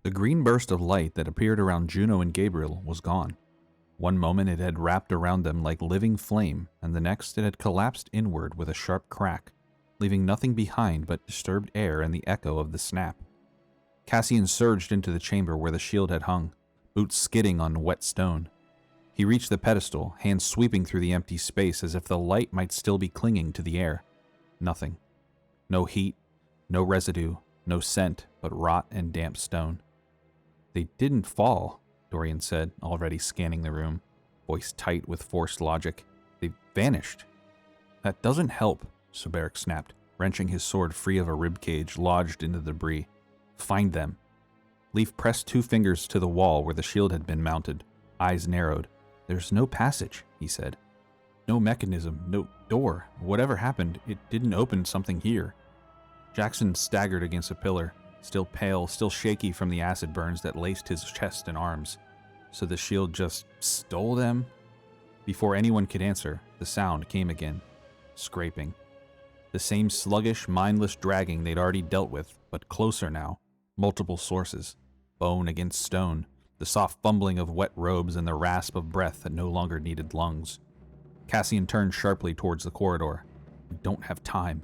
The green burst of light that appeared around Juno and Gabriel was gone. One moment it had wrapped around them like living flame, and the next it had collapsed inward with a sharp crack, leaving nothing behind but disturbed air and the echo of the snap. Cassian surged into the chamber where the shield had hung, boots skidding on wet stone. He reached the pedestal, hands sweeping through the empty space as if the light might still be clinging to the air. Nothing. No heat, no residue, no scent, but rot and damp stone. They didn't fall, Dorian said, already scanning the room, voice tight with forced logic. They vanished. That doesn't help, Saberic snapped, wrenching his sword free of a ribcage lodged into the debris. Find them. Leaf pressed 2 fingers to the wall where the shield had been mounted, eyes narrowed. There's no passage, he said. No mechanism, no door. Whatever happened, it didn't open something here. Jackson staggered against a pillar, still pale, still shaky from the acid burns that laced his chest and arms. So the shield just stole them? Before anyone could answer, the sound came again. Scraping. The same sluggish, mindless dragging they'd already dealt with, but closer now. Multiple sources. Bone against stone. The soft fumbling of wet robes and the rasp of breath that no longer needed lungs. Cassian turned sharply towards the corridor. We don't have time.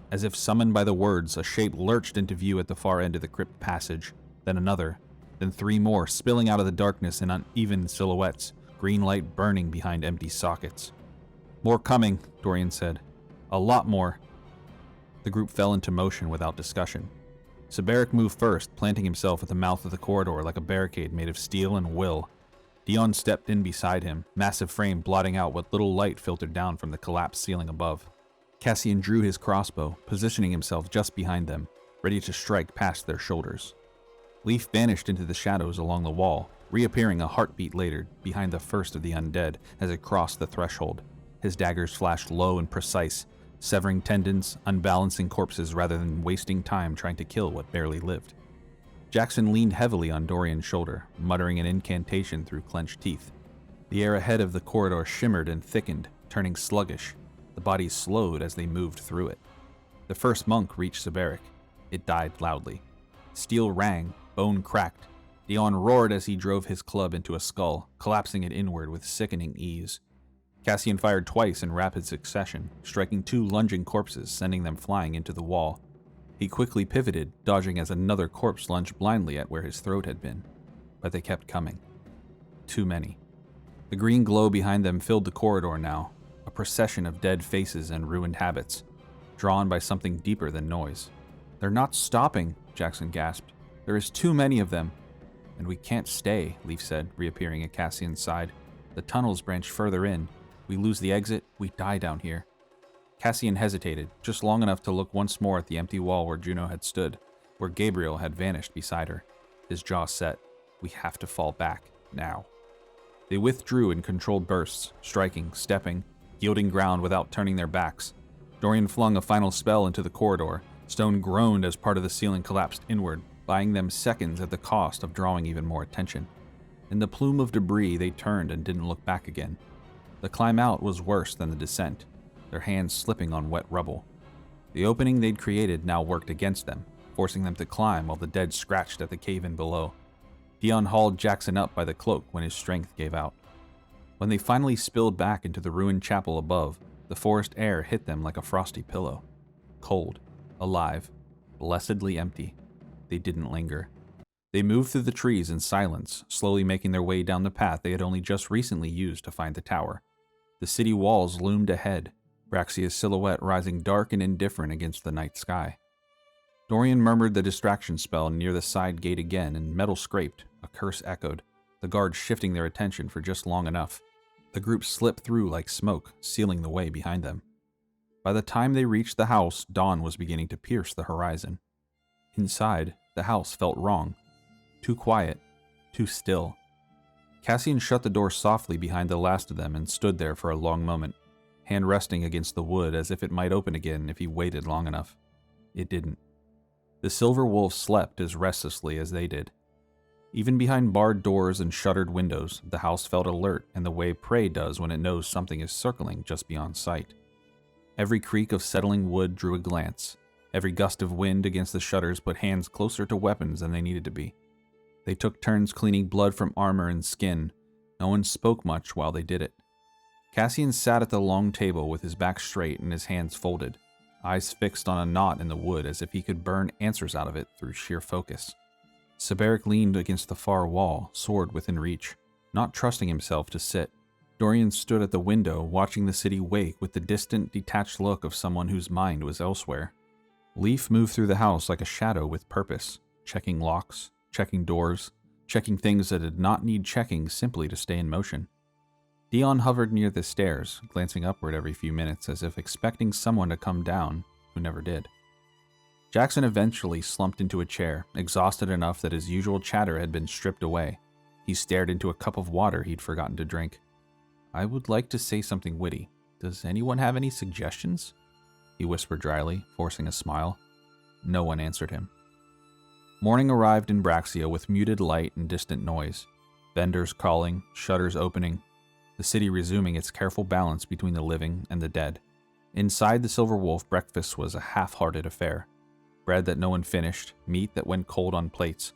As if summoned by the words, a shape lurched into view at the far end of the crypt passage, then another, then 3 more, spilling out of the darkness in uneven silhouettes, green light burning behind empty sockets. More coming, Dorian said. A lot more. The group fell into motion without discussion. Saberic moved first, planting himself at the mouth of the corridor like a barricade made of steel and will. Dion stepped in beside him, massive frame blotting out what little light filtered down from the collapsed ceiling above. Cassian drew his crossbow, positioning himself just behind them, ready to strike past their shoulders. Leaf vanished into the shadows along the wall, reappearing a heartbeat later behind the first of the undead as it crossed the threshold. His daggers flashed low and precise, severing tendons, unbalancing corpses rather than wasting time trying to kill what barely lived. Jackson leaned heavily on Dorian's shoulder, muttering an incantation through clenched teeth. The air ahead of the corridor shimmered and thickened, turning sluggish. The bodies slowed as they moved through it. The first monk reached Saberic. It died loudly. Steel rang, bone cracked. Dion roared as he drove his club into a skull, collapsing it inward with sickening ease. Cassian fired twice in rapid succession, striking 2 lunging corpses, sending them flying into the wall. He quickly pivoted, dodging as another corpse lunged blindly at where his throat had been. But they kept coming. Too many. The green glow behind them filled the corridor now, a procession of dead faces and ruined habits, drawn by something deeper than noise. They're not stopping, Jackson gasped. There is too many of them. And we can't stay, Leaf said, reappearing at Cassian's side. The tunnels branch further in. We lose the exit, we die down here. Cassian hesitated, just long enough to look once more at the empty wall where Juno had stood, where Gabriel had vanished beside her. His jaw set. We have to fall back, now. They withdrew in controlled bursts, striking, stepping, yielding ground without turning their backs. Dorian flung a final spell into the corridor. Stone groaned as part of the ceiling collapsed inward, buying them seconds at the cost of drawing even more attention. In the plume of debris, they turned and didn't look back again. The climb out was worse than the descent, their hands slipping on wet rubble. The opening they'd created now worked against them, forcing them to climb while the dead scratched at the cave-in below. Dion hauled Jackson up by the cloak when his strength gave out. When they finally spilled back into the ruined chapel above, the forest air hit them like a frosty pillow. Cold, alive, blessedly empty. They didn't linger. They moved through the trees in silence, slowly making their way down the path they had only just recently used to find the tower. The city walls loomed ahead, Braxia's silhouette rising dark and indifferent against the night sky. Dorian murmured the distraction spell near the side gate again, and metal scraped, a curse echoed, the guards shifting their attention for just long enough. The group slipped through like smoke, sealing the way behind them. By the time they reached the house, dawn was beginning to pierce the horizon. Inside, the house felt wrong. Too quiet, too still. Cassian shut the door softly behind the last of them and stood there for a long moment, hand resting against the wood as if it might open again if he waited long enough. It didn't. The silver wolf slept as restlessly as they did. Even behind barred doors and shuttered windows, the house felt alert in the way prey does when it knows something is circling just beyond sight. Every creak of settling wood drew a glance. Every gust of wind against the shutters put hands closer to weapons than they needed to be. They took turns cleaning blood from armor and skin. No one spoke much while they did it. Cassian sat at the long table with his back straight and his hands folded, eyes fixed on a knot in the wood as if he could burn answers out of it through sheer focus. Saberic leaned against the far wall, sword within reach, not trusting himself to sit. Dorian stood at the window, watching the city wake with the distant, detached look of someone whose mind was elsewhere. Leaf moved through the house like a shadow with purpose, checking locks, checking doors, checking things that did not need checking simply to stay in motion. Dion hovered near the stairs, glancing upward every few minutes as if expecting someone to come down, who never did. Jackson eventually slumped into a chair, exhausted enough that his usual chatter had been stripped away. He stared into a cup of water he'd forgotten to drink. "I would like to say something witty. Does anyone have any suggestions?" he whispered dryly, forcing a smile. No one answered him. Morning arrived in Braxia with muted light and distant noise. Vendors calling, shutters opening, the city resuming its careful balance between the living and the dead. Inside the Silver Wolf, breakfast was a half-hearted affair. Bread that no one finished, meat that went cold on plates.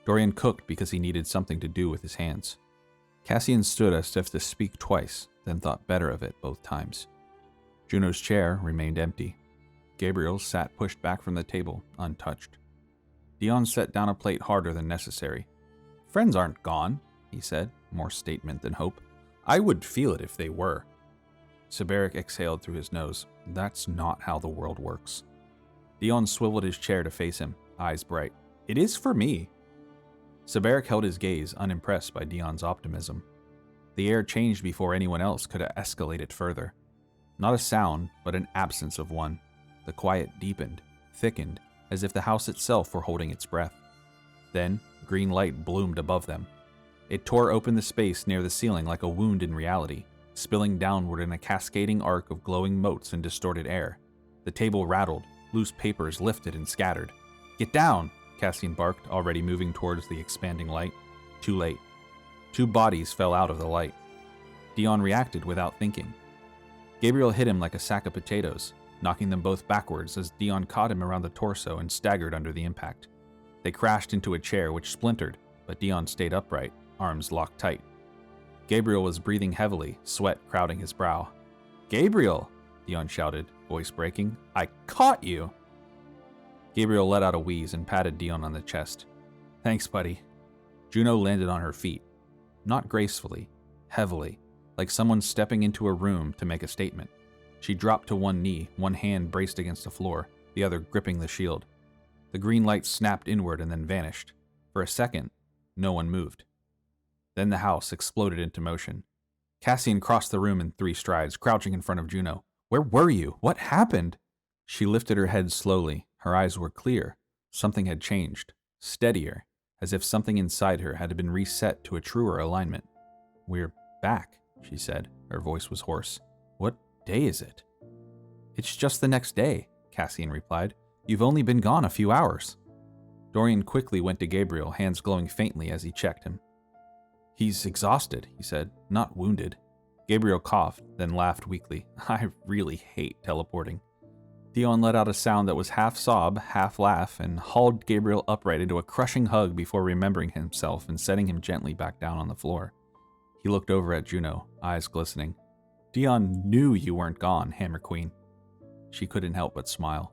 Dorian cooked because he needed something to do with his hands. Cassian stood as if to speak twice, then thought better of it both times. Juno's chair remained empty. Gabriel sat pushed back from the table, untouched. Dion set down a plate harder than necessary. "Friends aren't gone," he said, more statement than hope. "I would feel it if they were." Saberic exhaled through his nose. "That's not how the world works." Dion swiveled his chair to face him, eyes bright. "It is for me." Saberic held his gaze, unimpressed by Dion's optimism. The air changed before anyone else could escalate it further. Not a sound, but an absence of one. The quiet deepened, thickened, as if the house itself were holding its breath. Then, green light bloomed above them. It tore open the space near the ceiling like a wound in reality, spilling downward in a cascading arc of glowing motes and distorted air. The table rattled, loose papers lifted and scattered. "Get down!" Cassian barked, already moving towards the expanding light. Too late. 2 bodies fell out of the light. Dion reacted without thinking. Gabriel hit him like a sack of potatoes, knocking them both backwards as Dion caught him around the torso and staggered under the impact. They crashed into a chair which splintered, but Dion stayed upright, arms locked tight. Gabriel was breathing heavily, sweat crowding his brow. "Gabriel!" Dion shouted, voice breaking. "I caught you!" Gabriel let out a wheeze and patted Dion on the chest. "Thanks, buddy." Juno landed on her feet. Not gracefully, heavily, like someone stepping into a room to make a statement. She dropped to one knee, one hand braced against the floor, the other gripping the shield. The green light snapped inward and then vanished. For a second, no one moved. Then the house exploded into motion. Cassian crossed the room in 3 strides, crouching in front of Juno. "Where were you? What happened?" She lifted her head slowly. Her eyes were clear. Something had changed, steadier, as if something inside her had been reset to a truer alignment. "We're back," she said. Her voice was hoarse. "What day is it?" "It's just the next day," Cassian replied. "You've only been gone a few hours." Dorian quickly went to Gabriel, hands glowing faintly as he checked him. "He's exhausted," he said, "not wounded." Gabriel coughed, then laughed weakly. "I really hate teleporting." Dion let out a sound that was half sob, half laugh, and hauled Gabriel upright into a crushing hug before remembering himself and setting him gently back down on the floor. He looked over at Juno, eyes glistening. "Dion knew you weren't gone, Hammer Queen." She couldn't help but smile.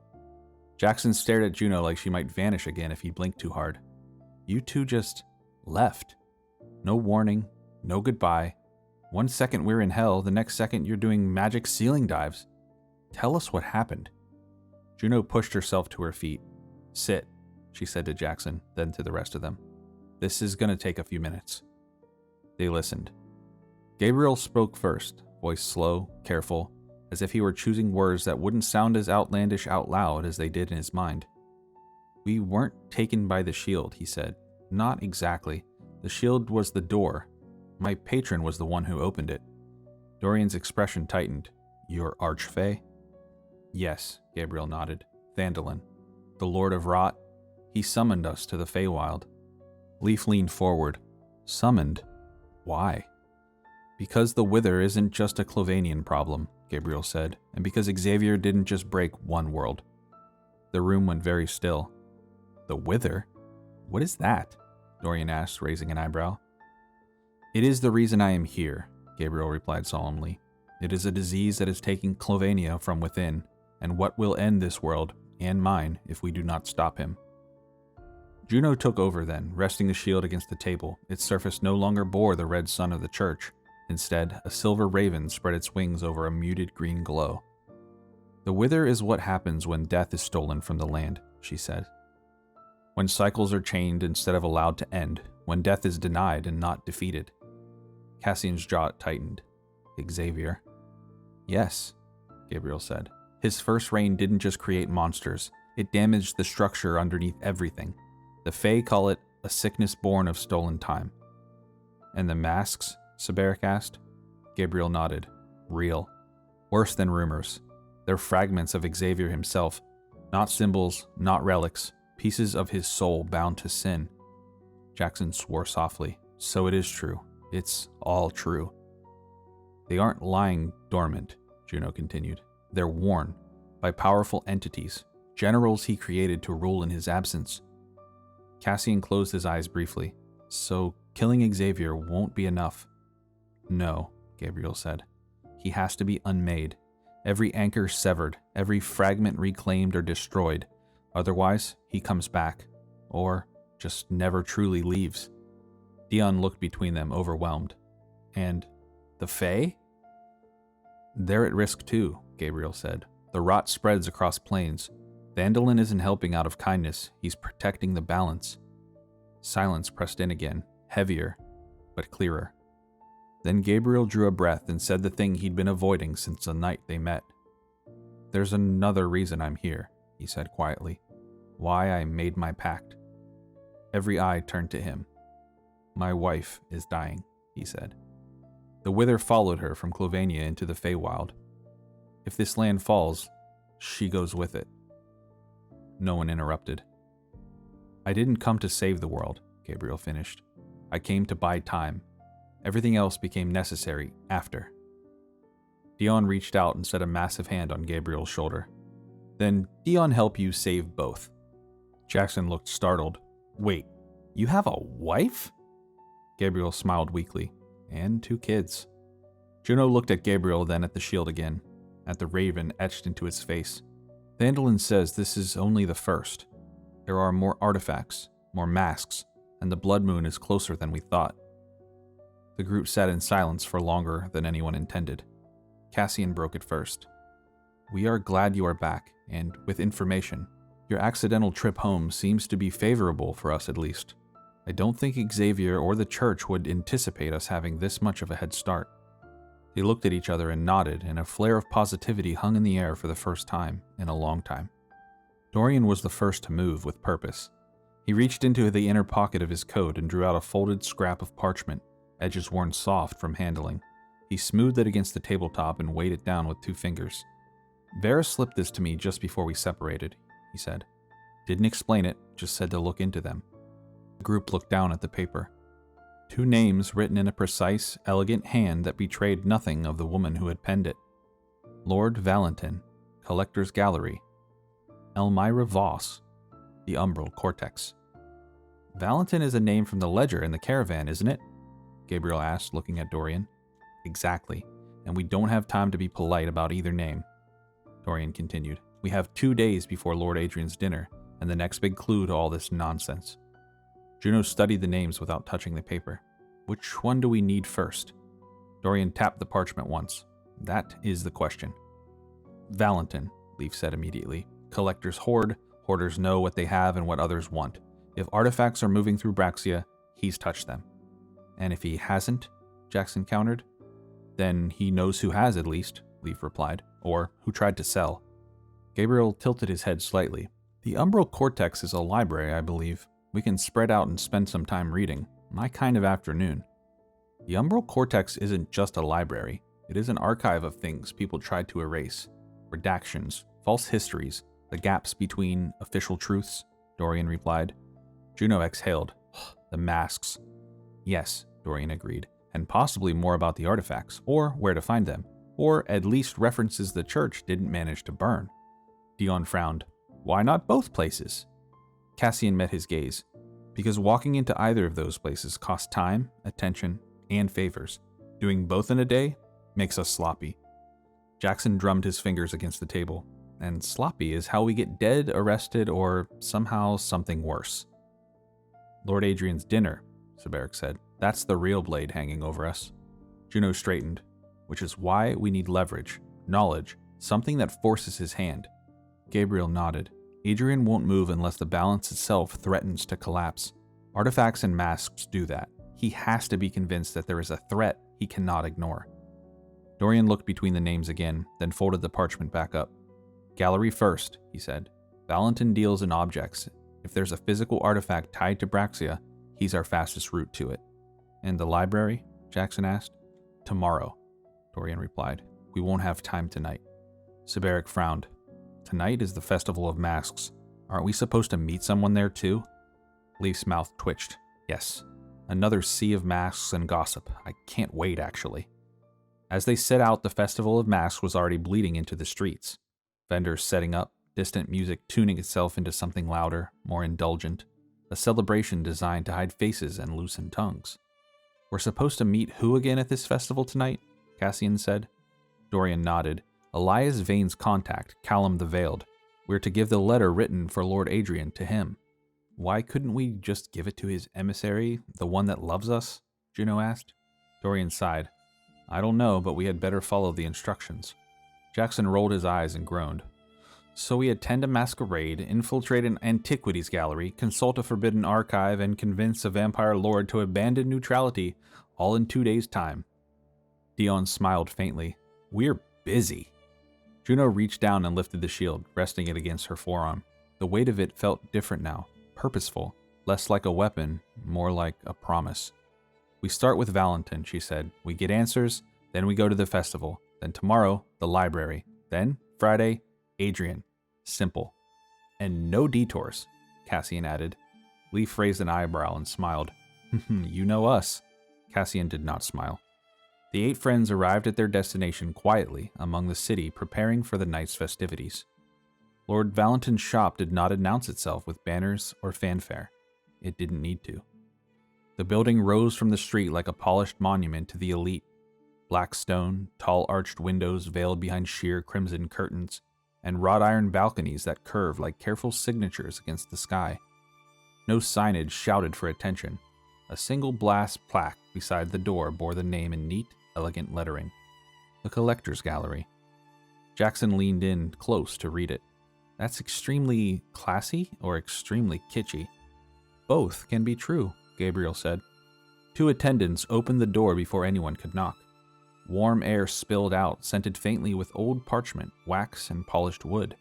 Jackson stared at Juno like she might vanish again if he blinked too hard. "You two just left. No warning, no goodbye. One second we're in hell, the next second you're doing magic ceiling dives. Tell us what happened." Juno pushed herself to her feet. "Sit," she said to Jackson, then to the rest of them. "This is gonna take a few minutes." They listened. Gabriel spoke first, voice slow, careful, as if he were choosing words that wouldn't sound as outlandish out loud as they did in his mind. "We weren't taken by the shield," he said. "Not exactly. The shield was the door. My patron was the one who opened it." Dorian's expression tightened. "Your archfey?" "Yes," Gabriel nodded. "Thandalin. The Lord of Rot. He summoned us to the Feywild." Leaf leaned forward. "Summoned? Why?" "Because the Wither isn't just a Kjlovanian problem," Gabriel said, "and because Xavier didn't just break one world." The room went very still. "The Wither? What is that?" Dorian asked, raising an eyebrow. It is the reason I am here, Gabriel replied solemnly. It is a disease that is taking Kjlovania from within, and what will end this world, and mine, if we do not stop him. Juno took over then, resting the shield against the table. Its surface no longer bore the red sun of the church. Instead, a silver raven spread its wings over a muted green glow. The wither is what happens when death is stolen from the land, she said. When cycles are chained instead of allowed to end, when death is denied and not defeated. Cassian's jaw tightened. Xavier. Yes, Gabriel said. His first reign didn't just create monsters, it damaged the structure underneath everything. The Fae call it a sickness born of stolen time. And the masks? Sabaric asked. Gabriel nodded. Real. Worse than rumors. They're fragments of Xavier himself. Not symbols, not relics. Pieces of his soul bound to sin. Jackson swore softly. So it is true. It's all true. They aren't lying dormant, Juno continued. They're worn by powerful entities, generals he created to rule in his absence. Cassian closed his eyes briefly. So killing Xavier won't be enough. No, Gabriel said. He has to be unmade. Every anchor severed, every fragment reclaimed or destroyed. Otherwise, he comes back. Or just never truly leaves. Dion looked between them, overwhelmed. And the Fae? They're at risk too, Gabriel said. The rot spreads across plains. Vandalin isn't helping out of kindness, he's protecting the balance. Silence pressed in again, heavier, but clearer. Then Gabriel drew a breath and said the thing he'd been avoiding since the night they met. There's another reason I'm here, he said quietly. Why I made my pact. Every eye turned to him. My wife is dying, he said. The wither followed her from Kjlovania into the Feywild. If this land falls, she goes with it. No one interrupted. I didn't come to save the world, Gabriel finished. I came to buy time. Everything else became necessary after. Dion reached out and set a massive hand on Gabriel's shoulder. Then Dion help you save both. Jackson looked startled. Wait, you have a wife? Gabriel smiled weakly. And 2 kids. Juno looked at Gabriel, then at the shield again, at the raven etched into its face. Vandalin says this is only the first. There are more artifacts, more masks, and the blood moon is closer than we thought. The group sat in silence for longer than anyone intended. Cassian broke it first. We are glad you are back, and with information. Your accidental trip home seems to be favorable for us at least. I don't think Xavier or the church would anticipate us having this much of a head start. They looked at each other and nodded, and a flare of positivity hung in the air for the first time in a long time. Dorian was the first to move with purpose. He reached into the inner pocket of his coat and drew out a folded scrap of parchment, edges worn soft from handling. He smoothed it against the tabletop and weighed it down with 2 fingers. Vera slipped this to me just before we separated, he said. Didn't explain it, just said to look into them. The group looked down at the paper. 2 names written in a precise, elegant hand that betrayed nothing of the woman who had penned it. Lord Valentin, Collector's Gallery. Elmira Voss, the Umbral Cortex. Valentin is a name from the ledger in the caravan, isn't it? Gabriel asked, looking at Dorian. Exactly, and we don't have time to be polite about either name. Dorian continued. We have 2 days before Lord Adrian's dinner, and the next big clue to all this nonsense. Juno studied the names without touching the paper. Which one do we need first? Dorian tapped the parchment once. That is the question. Valentin, Leaf said immediately. Collectors hoard, hoarders know what they have and what others want. If artifacts are moving through Braxia, he's touched them. And if he hasn't, Jackson countered. Then he knows who has at least, Leaf replied, or who tried to sell. Gabriel tilted his head slightly. The Umbral Cortex is a library, I believe. We can spread out and spend some time reading. My kind of afternoon. The Umbral Cortex isn't just a library. It is an archive of things people tried to erase. Redactions, false histories, the gaps between official truths, Dorian replied. Juno exhaled. The masks. Yes, Dorian agreed, and possibly more about the artifacts, or where to find them, or at least references the church didn't manage to burn. Dion frowned. Why not both places? Cassian met his gaze. because walking into either of those places costs time, attention, and favors. Doing both in a day makes us sloppy. Jackson drummed his fingers against the table, and sloppy is how we get dead, arrested, or somehow something worse. Lord Adrian's dinner, Seberic said. That's the real blade hanging over us. Juno straightened, which is why we need leverage, knowledge, something that forces his hand. Gabriel nodded. Adrian won't move unless the balance itself threatens to collapse. Artifacts and masks do that. He has to be convinced that there is a threat he cannot ignore. Dorian looked between the names again, then folded the parchment back up. Gallery first, he said. Valentin deals in objects. If there's a physical artifact tied to Braxia, he's our fastest route to it. And the library? Jackson asked. Tomorrow, Dorian replied. We won't have time tonight. Seberic frowned. Tonight is the Festival of Masks. Aren't we supposed to meet someone there too? Leaf's mouth twitched. Yes. Another sea of masks and gossip. I can't wait, actually. As they set out, the Festival of Masks was already bleeding into the streets. Vendors setting up, distant music tuning itself into something louder, more indulgent. A celebration designed to hide faces and loosen tongues. We're supposed to meet who again at this festival tonight? Cassian said. Dorian nodded. Elias Vane's contact, Callum the Veiled. We're to give the letter written for Lord Adrian to him. Why couldn't we just give it to his emissary, the one that loves us? Juno asked. Dorian sighed. I don't know, but we had better follow the instructions. Jackson rolled his eyes and groaned. So we attend a masquerade, infiltrate an antiquities gallery, consult a forbidden archive, and convince a vampire lord to abandon neutrality, all in 2 days' time. Dion smiled faintly. We're busy. Juno reached down and lifted the shield, resting it against her forearm. The weight of it felt different now, purposeful, less like a weapon, more like a promise. We start with Valentin, she said. We get answers, then we go to the festival. Then tomorrow, the library. Then, Friday, Adrian. Simple. And no detours, Cassian added. Leaf raised an eyebrow and smiled. You know us. Cassian did not smile. The 8 friends arrived at their destination quietly among the city, preparing for the night's festivities. Lord Valentin's shop did not announce itself with banners or fanfare. It didn't need to. The building rose from the street like a polished monument to the elite. Black stone, tall arched windows veiled behind sheer crimson curtains, and wrought iron balconies that curved like careful signatures against the sky. No signage shouted for attention. A single brass plaque beside the door bore the name in neat, elegant lettering. The Collector's Gallery. Jackson leaned in close to read it. That's extremely classy or extremely kitschy? Both can be true, Gabriel said. 2 attendants opened the door before anyone could knock. Warm air spilled out, scented faintly with old parchment, wax, and polished wood.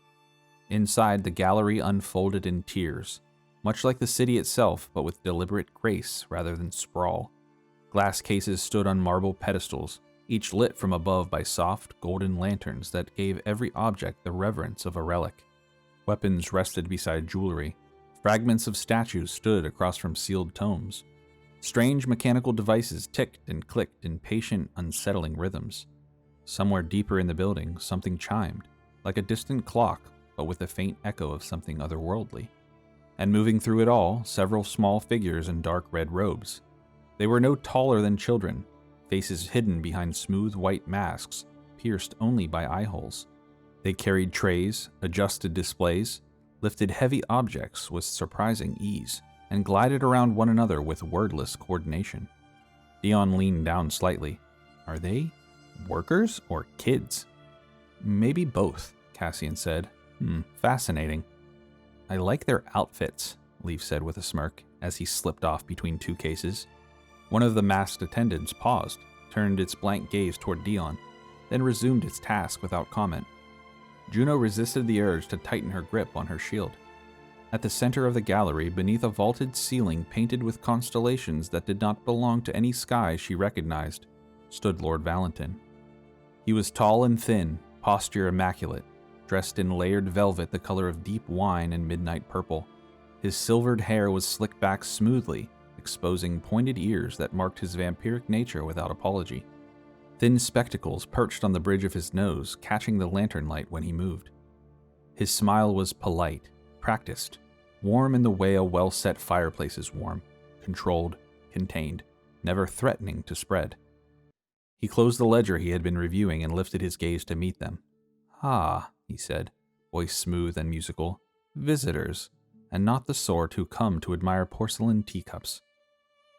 Inside, the gallery unfolded in tiers, much like the city itself, but with deliberate grace rather than sprawl. Glass cases stood on marble pedestals, each lit from above by soft, golden lanterns that gave every object the reverence of a relic. Weapons rested beside jewelry. Fragments of statues stood across from sealed tomes. Strange mechanical devices ticked and clicked in patient, unsettling rhythms. Somewhere deeper in the building, something chimed, like a distant clock, but with a faint echo of something otherworldly. And moving through it all, several small figures in dark red robes. They were no taller than children, faces hidden behind smooth white masks, pierced only by eye holes. They carried trays, adjusted displays, lifted heavy objects with surprising ease, and glided around one another with wordless coordination. Dion leaned down slightly. Are they workers or kids? Maybe both, Cassian said. Fascinating. I like their outfits, Leaf said with a smirk, as he slipped off between 2 cases. One of the masked attendants paused, turned its blank gaze toward Dion, then resumed its task without comment. Juno resisted the urge to tighten her grip on her shield. At the center of the gallery, beneath a vaulted ceiling painted with constellations that did not belong to any sky she recognized, stood Lord Valentin. He was tall and thin, posture immaculate, dressed in layered velvet the color of deep wine and midnight purple. His silvered hair was slicked back smoothly, exposing pointed ears that marked his vampiric nature without apology. Thin spectacles perched on the bridge of his nose, catching the lantern light when he moved. His smile was polite, practiced, warm in the way a well-set fireplace is warm, controlled, contained, never threatening to spread. He closed the ledger he had been reviewing and lifted his gaze to meet them. "Ah," he said, voice smooth and musical, "visitors, and not the sort who come to admire porcelain teacups."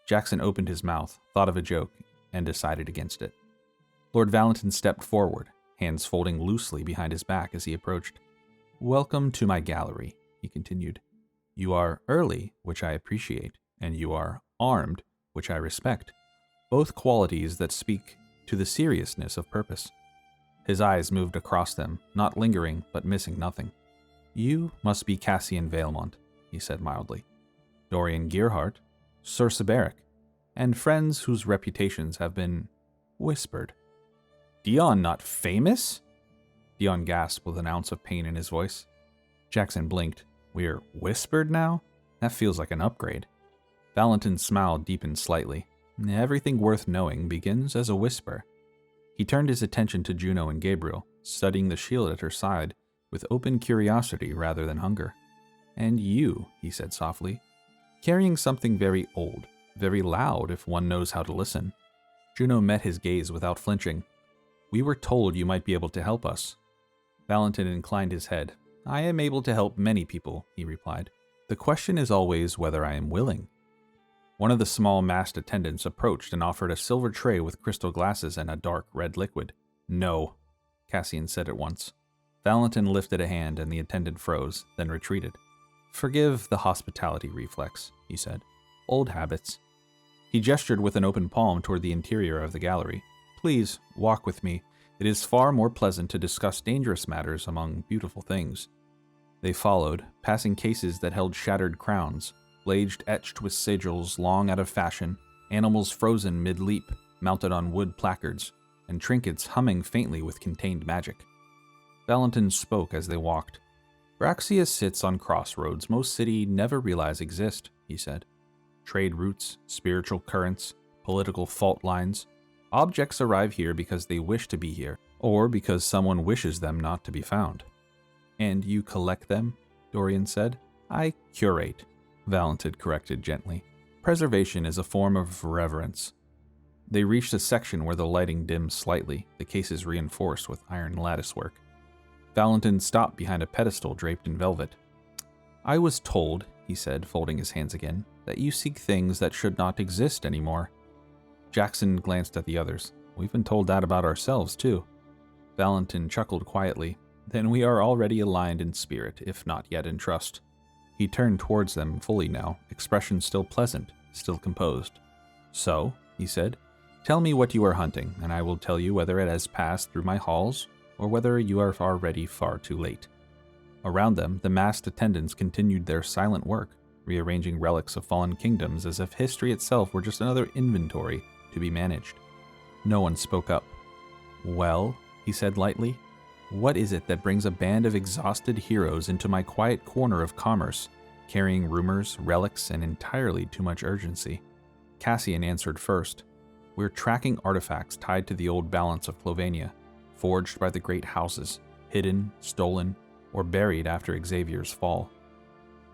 Jackson opened his mouth, thought of a joke, and decided against it. Lord Valentin stepped forward, hands folding loosely behind his back as he approached. "Welcome to my gallery," he continued. "You are early, which I appreciate, and you are armed, which I respect, both qualities that speak to the seriousness of purpose." His eyes moved across them, not lingering, but missing nothing. "You must be Cassian Valemont," he said mildly. "Dorian Gearhart, Sir Siberic, and friends whose reputations have been whispered." "Dion not famous?" Dion gasped with an ounce of pain in his voice. Jackson blinked. "We're whispered now? That feels like an upgrade." Valentin's smile deepened slightly. "Everything worth knowing begins as a whisper." He turned his attention to Juno and Gabriel, studying the shield at her side with open curiosity rather than hunger. "And you," he said softly, "carrying something very old, very loud if one knows how to listen." Juno met his gaze without flinching. "We were told you might be able to help us." Valentin inclined his head. "I am able to help many people," he replied. "The question is always whether I am willing." One of the small masked attendants approached and offered a silver tray with crystal glasses and a dark red liquid. "No," Cassian said at once. Valentin lifted a hand and the attendant froze, then retreated. "Forgive the hospitality reflex," he said. "Old habits." He gestured with an open palm toward the interior of the gallery. "Please, walk with me. It is far more pleasant to discuss dangerous matters among beautiful things." They followed, passing cases that held shattered crowns, blades etched with sigils long out of fashion, animals frozen mid-leap, mounted on wood placards, and trinkets humming faintly with contained magic. Valentin spoke as they walked. "Braxia sits on crossroads most cities never realize exist," he said. "Trade routes, spiritual currents, political fault lines. Objects arrive here because they wish to be here, or because someone wishes them not to be found." "And you collect them?" Dorian said. "I curate," Valentin corrected gently. "Preservation is a form of reverence." They reached a section where the lighting dimmed slightly, the cases reinforced with iron latticework. Valentin stopped behind a pedestal draped in velvet. "I was told," he said, folding his hands again, "that you seek things that should not exist anymore." Jackson glanced at the others. "We've been told that about ourselves, too." Valentin chuckled quietly. "Then we are already aligned in spirit, if not yet in trust." He turned towards them fully now, expression still pleasant, still composed. "So," he said, "tell me what you are hunting, and I will tell you whether it has passed through my halls, or whether you are already far too late." Around them, the masked attendants continued their silent work, rearranging relics of fallen kingdoms as if history itself were just another inventory to be managed. No one spoke up. "Well," he said lightly, "what is it that brings a band of exhausted heroes into my quiet corner of commerce, carrying rumors, relics, and entirely too much urgency?" Cassian answered first. "We're tracking artifacts tied to the old balance of Kjlovania, forged by the great houses, hidden, stolen, or buried after Xavier's fall."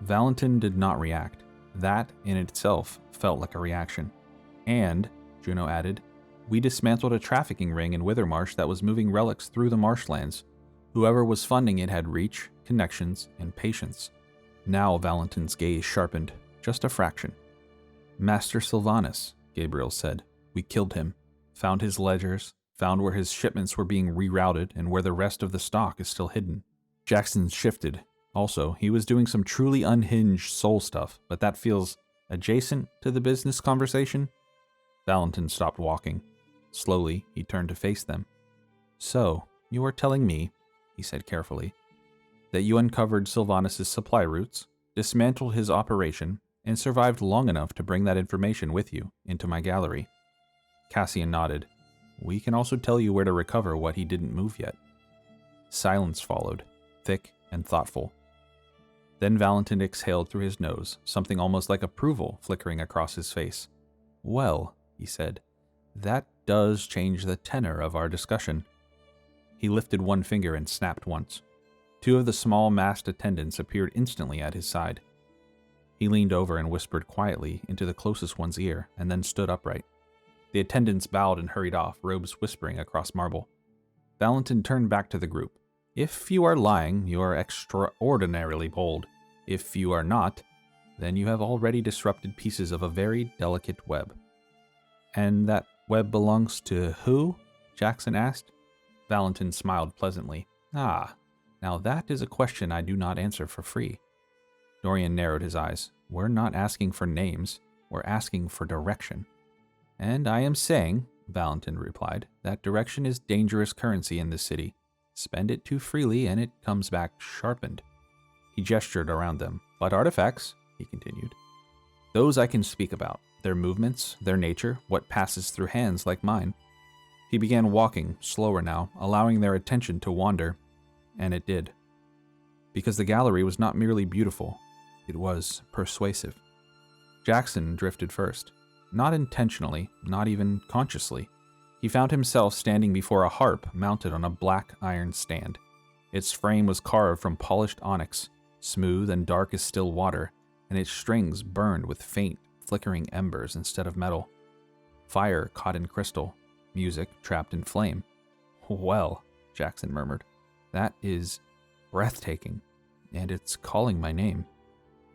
Valentin did not react. That, in itself, felt like a reaction. "And," Juno added, "we dismantled a trafficking ring in Withermarsh that was moving relics through the marshlands. Whoever was funding it had reach, connections, and patience." Now Valentin's gaze sharpened, just a fraction. "Master Sylvanas," Gabriel said. "We killed him, found his ledgers, found where his shipments were being rerouted and where the rest of the stock is still hidden." Jackson shifted. Also, he was doing some truly unhinged soul stuff, but that feels adjacent to the business conversation. Valentin stopped walking. Slowly, he turned to face them. "So, you are telling me," he said carefully, "that you uncovered Sylvanas' supply routes, dismantled his operation, and survived long enough to bring that information with you into my gallery." Cassian nodded. "We can also tell you where to recover what he didn't move yet." Silence followed, thick and thoughtful. Then Valentin exhaled through his nose, something almost like approval flickering across his face. "Well," he said, "that does change the tenor of our discussion." He lifted one finger and snapped once. Two of the small masked attendants appeared instantly at his side. He leaned over and whispered quietly into the closest one's ear, and then stood upright. The attendants bowed and hurried off, robes whispering across marble. Valentin turned back to the group. If you are lying, you are extraordinarily bold. If you are not, then you have already disrupted pieces of a very delicate web. And that web belongs to who? Jackson asked. Valentin smiled pleasantly. Ah, now that is a question I do not answer for free. Dorian narrowed his eyes. We're not asking for names, we're asking for direction. And I am saying, Valentin replied, that direction is dangerous currency in this city. Spend it too freely and it comes back sharpened. He gestured around them. But artifacts, he continued, those I can speak about. Their movements, their nature, what passes through hands like mine. He began walking, slower now, allowing their attention to wander. And it did. Because the gallery was not merely beautiful, it was persuasive. Jackson drifted first. Not intentionally, not even consciously. He found himself standing before a harp mounted on a black iron stand. Its frame was carved from polished onyx, smooth and dark as still water, and its strings burned with faint, flickering embers instead of metal. Fire caught in crystal, music trapped in flame. Well, Jackson murmured, that is breathtaking, and it's calling my name.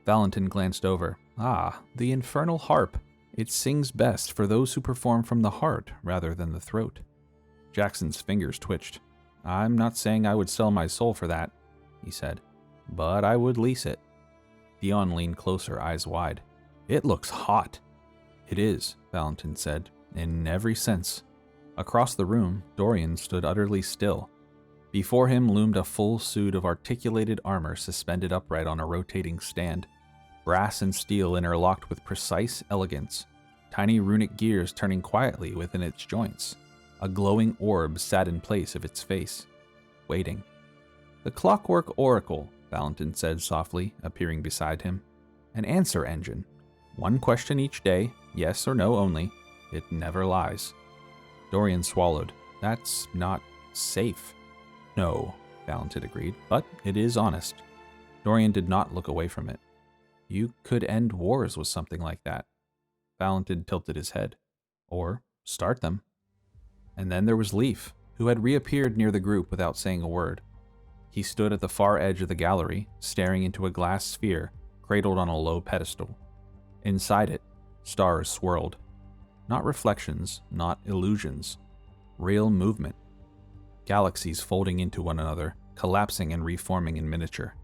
Valentin glanced over. Ah, the infernal harp. It sings best for those who perform from the heart rather than the throat. Jackson's fingers twitched. I'm not saying I would sell my soul for that, he said, but I would lease it. Dion leaned closer, eyes wide. It looks hot. It is, Valentin said, in every sense. Across the room, Dorian stood utterly still. Before him loomed a full suit of articulated armor suspended upright on a rotating stand. Brass and steel interlocked with precise elegance, tiny runic gears turning quietly within its joints. A glowing orb sat in place of its face, waiting. The clockwork oracle, Valentin said softly, appearing beside him. An answer engine. One question each day, yes or no only. It never lies. Dorian swallowed. That's not safe. No, Valentin agreed, but it is honest. Dorian did not look away from it. You could end wars with something like that. Valentin tilted his head. Or start them. And then there was Leaf, who had reappeared near the group without saying a word. He stood at the far edge of the gallery, staring into a glass sphere cradled on a low pedestal. Inside it, stars swirled. Not reflections, not illusions. Real movement. Galaxies folding into one another, collapsing and reforming in miniature.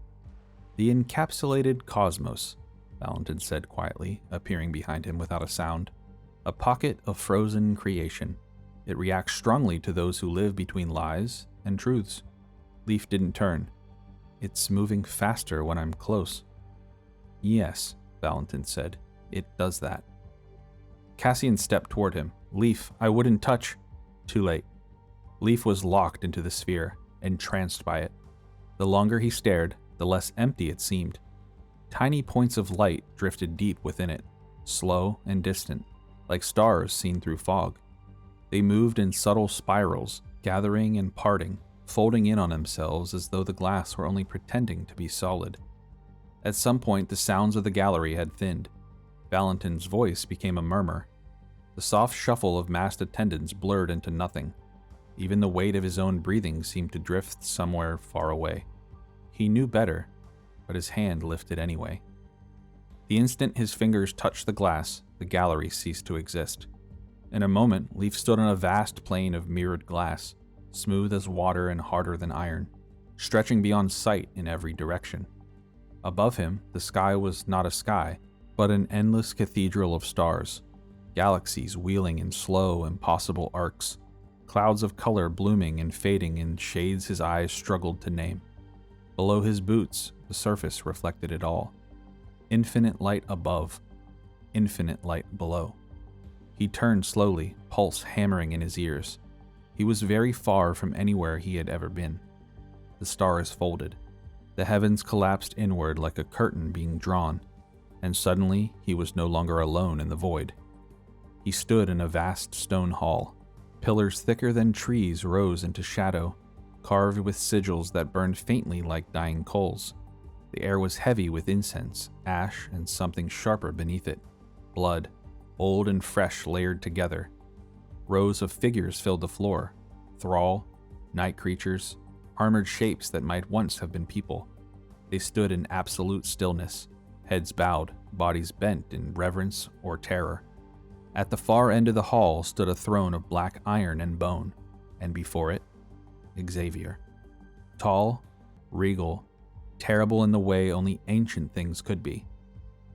The encapsulated cosmos, Valentin said quietly, appearing behind him without a sound. A pocket of frozen creation. It reacts strongly to those who live between lies and truths. Leaf didn't turn. It's moving faster when I'm close. Yes, Valentin said. It does that. Cassian stepped toward him. Leaf, I wouldn't touch. Too late. Leaf was locked into the sphere, entranced by it. The longer he stared, the less empty it seemed. Tiny points of light drifted deep within it, slow and distant, like stars seen through fog. They moved in subtle spirals, gathering and parting, folding in on themselves as though the glass were only pretending to be solid. At some point, the sounds of the gallery had thinned. Valentin's voice became a murmur. The soft shuffle of massed attendants blurred into nothing. Even the weight of his own breathing seemed to drift somewhere far away. He knew better, but his hand lifted anyway. The instant his fingers touched the glass, the gallery ceased to exist. In a moment, Leaf stood on a vast plain of mirrored glass, smooth as water and harder than iron, stretching beyond sight in every direction. Above him, the sky was not a sky, but an endless cathedral of stars, galaxies wheeling in slow, impossible arcs, clouds of color blooming and fading in shades his eyes struggled to name. Below his boots, the surface reflected it all. Infinite light above, infinite light below. He turned slowly, pulse hammering in his ears. He was very far from anywhere he had ever been. The stars folded. The heavens collapsed inward like a curtain being drawn, and suddenly he was no longer alone in the void. He stood in a vast stone hall. Pillars thicker than trees rose into shadow, carved with sigils that burned faintly like dying coals. The air was heavy with incense, ash, and something sharper beneath it. Blood, old and fresh layered together. Rows of figures filled the floor. Thrall, night creatures, armored shapes that might once have been people. They stood in absolute stillness, heads bowed, bodies bent in reverence or terror. At the far end of the hall stood a throne of black iron and bone, and before it, Xavier. Tall, regal, terrible in the way only ancient things could be.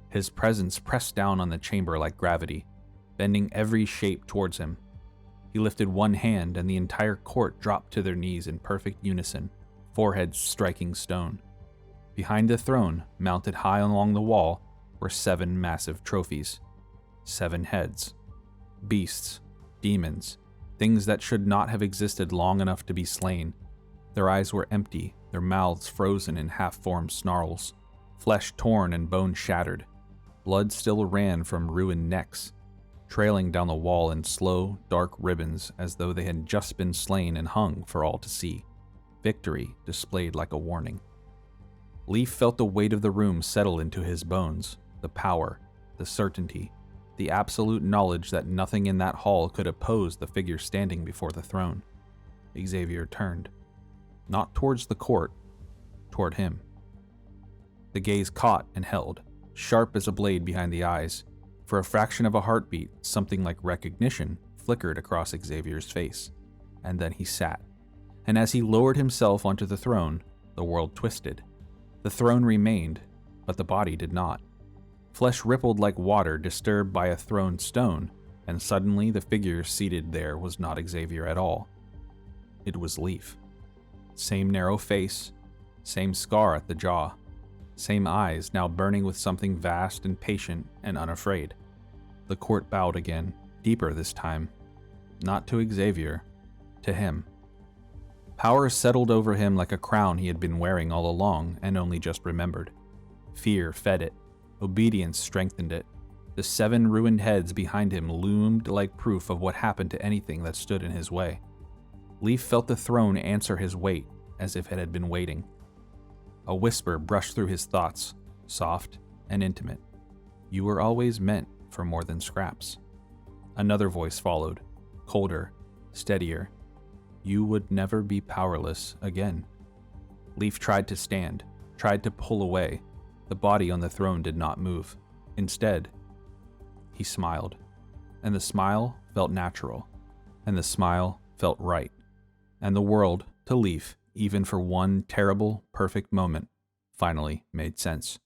His presence pressed down on the chamber like gravity, bending every shape towards him. He lifted one hand and the entire court dropped to their knees in perfect unison, foreheads striking stone. Behind the throne, mounted high along the wall, were 7 massive trophies. 7 heads. Beasts, demons, things that should not have existed long enough to be slain. Their eyes were empty, their mouths frozen in half-formed snarls, flesh torn and bone shattered. Blood still ran from ruined necks, trailing down the wall in slow, dark ribbons as though they had just been slain and hung for all to see. Victory displayed like a warning. Leaf felt the weight of the room settle into his bones, the power, the certainty, the absolute knowledge that nothing in that hall could oppose the figure standing before the throne. Xavier turned. Not towards the court, toward him. The gaze caught and held, sharp as a blade behind the eyes. For a fraction of a heartbeat, something like recognition flickered across Xavier's face, and then he sat. And as he lowered himself onto the throne, the world twisted. The throne remained, but the body did not. Flesh rippled like water disturbed by a thrown stone, and suddenly the figure seated there was not Xavier at all. It was Leaf. Same narrow face, same scar at the jaw, same eyes now burning with something vast and patient and unafraid. The court bowed again, deeper this time. Not to Xavier, to him. Power settled over him like a crown he had been wearing all along and only just remembered. Fear fed it. Obedience strengthened it. The 7 ruined heads behind him loomed like proof of what happened to anything that stood in his way. Leaf felt the throne answer his weight, as if it had been waiting. A whisper brushed through his thoughts, soft and intimate. You were always meant for more than scraps. Another voice followed, colder, steadier. You would never be powerless again. Leaf tried to stand, tried to pull away. The body on the throne did not move. Instead, he smiled. And the smile felt natural. And the smile felt right. And the world, to Leaf, even for one terrible, perfect moment, finally made sense.